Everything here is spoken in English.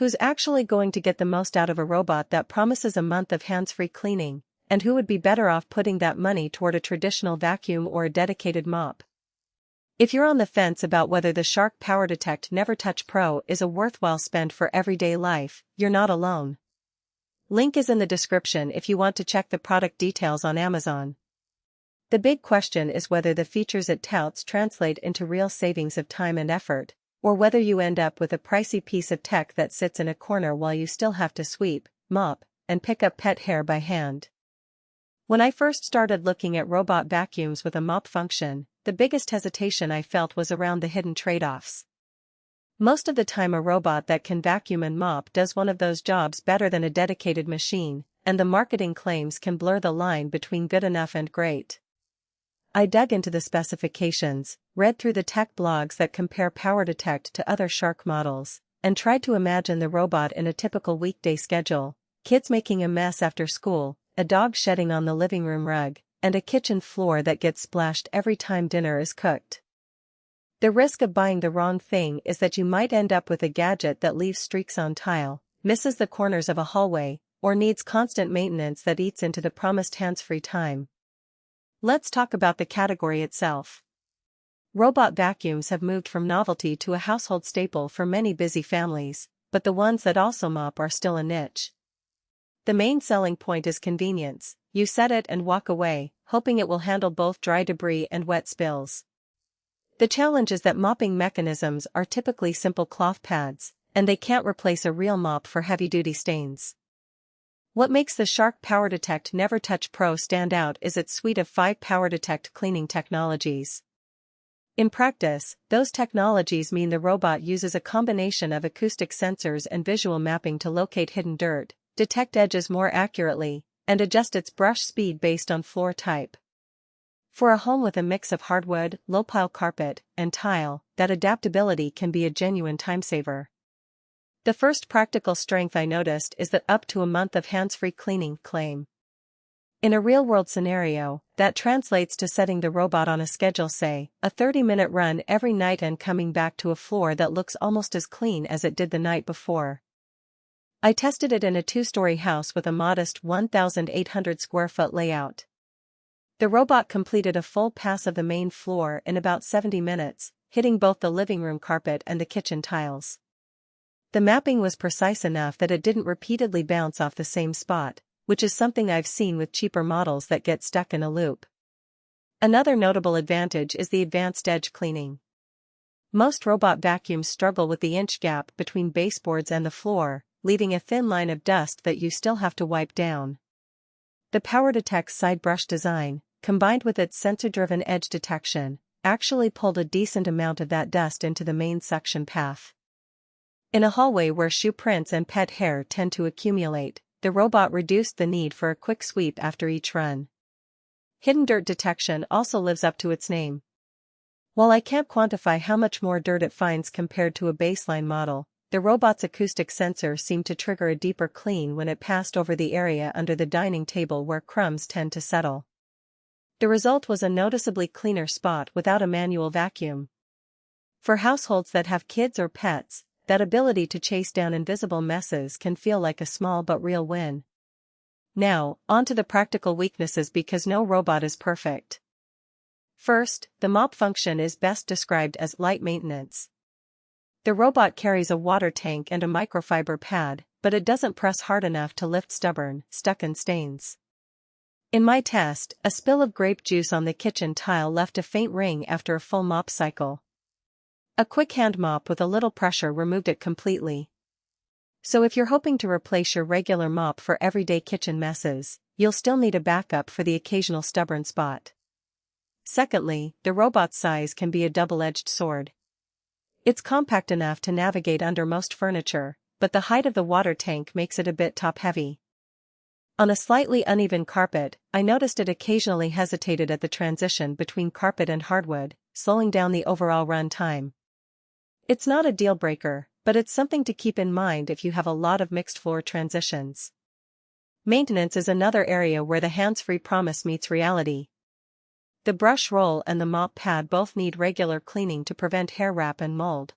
Who's actually going to get the most out of a robot that promises a month of hands-free cleaning, and who would be better off putting that money toward a traditional vacuum or a dedicated mop? If you're on the fence about whether the Shark PowerDetect NeverTouch Pro is a worthwhile spend for everyday life, you're not alone. Link is in the description if you want to check the product details on Amazon. The big question is whether the features it touts translate into real savings of time and effort, or whether you end up with a pricey piece of tech that sits in a corner while you still have to sweep, mop, and pick up pet hair by hand. When I first started looking at robot vacuums with a mop function, the biggest hesitation I felt was around the hidden trade-offs. Most of the time a robot that can vacuum and mop does one of those jobs better than a dedicated machine, and the marketing claims can blur the line between good enough and great. I dug into the specifications, read through the tech blogs that compare PowerDetect to other Shark models, and tried to imagine the robot in a typical weekday schedule: kids making a mess after school, a dog shedding on the living room rug, and a kitchen floor that gets splashed every time dinner is cooked. The risk of buying the wrong thing is that you might end up with a gadget that leaves streaks on tile, misses the corners of a hallway, or needs constant maintenance that eats into the promised hands-free time. Let's talk about the category itself. Robot vacuums have moved from novelty to a household staple for many busy families, but the ones that also mop are still a niche. The main selling point is convenience. You set it and walk away, hoping it will handle both dry debris and wet spills. The challenge is that mopping mechanisms are typically simple cloth pads, and they can't replace a real mop for heavy-duty stains. What makes the Shark PowerDetect NeverTouch Pro stand out is its suite of 5 PowerDetect cleaning technologies. In practice, those technologies mean the robot uses a combination of acoustic sensors and visual mapping to locate hidden dirt, detect edges more accurately, and adjust its brush speed based on floor type. For a home with a mix of hardwood, low-pile carpet, and tile, that adaptability can be a genuine time-saver. The first practical strength I noticed is the up to a month of hands-free cleaning claim. In a real-world scenario, that translates to setting the robot on a schedule, say, a 30-minute run every night and coming back to a floor that looks almost as clean as it did the night before. I tested it in a 2-story house with a modest 1,800 square foot layout. The robot completed a full pass of the main floor in about 70 minutes, hitting both the living room carpet and the kitchen tiles. The mapping was precise enough that it didn't repeatedly bounce off the same spot, which is something I've seen with cheaper models that get stuck in a loop. Another notable advantage is the advanced edge cleaning. Most robot vacuums struggle with the inch gap between baseboards and the floor, leaving a thin line of dust that you still have to wipe down. The PowerDetect's side brush design, combined with its sensor-driven edge detection, actually pulled a decent amount of that dust into the main suction path. In a hallway where shoe prints and pet hair tend to accumulate, the robot reduced the need for a quick sweep after each run. Hidden dirt detection also lives up to its name. While I can't quantify how much more dirt it finds compared to a baseline model, the robot's acoustic sensor seemed to trigger a deeper clean when it passed over the area under the dining table where crumbs tend to settle. The result was a noticeably cleaner spot without a manual vacuum. For households that have kids or pets, that ability to chase down invisible messes can feel like a small but real win. Now, on to the practical weaknesses, because no robot is perfect. First, the mop function is best described as light maintenance. The robot carries a water tank and a microfiber pad, but it doesn't press hard enough to lift stubborn, stuck-in stains. In my test, a spill of grape juice on the kitchen tile left a faint ring after a full mop cycle. A quick hand mop with a little pressure removed it completely. So if you're hoping to replace your regular mop for everyday kitchen messes, you'll still need a backup for the occasional stubborn spot. Secondly, the robot's size can be a double-edged sword. It's compact enough to navigate under most furniture, but the height of the water tank makes it a bit top-heavy. On a slightly uneven carpet, I noticed it occasionally hesitated at the transition between carpet and hardwood, slowing down the overall run time. It's not a deal-breaker, but it's something to keep in mind if you have a lot of mixed floor transitions. Maintenance is another area where the hands-free promise meets reality. The brush roll and the mop pad both need regular cleaning to prevent hair wrap and mold.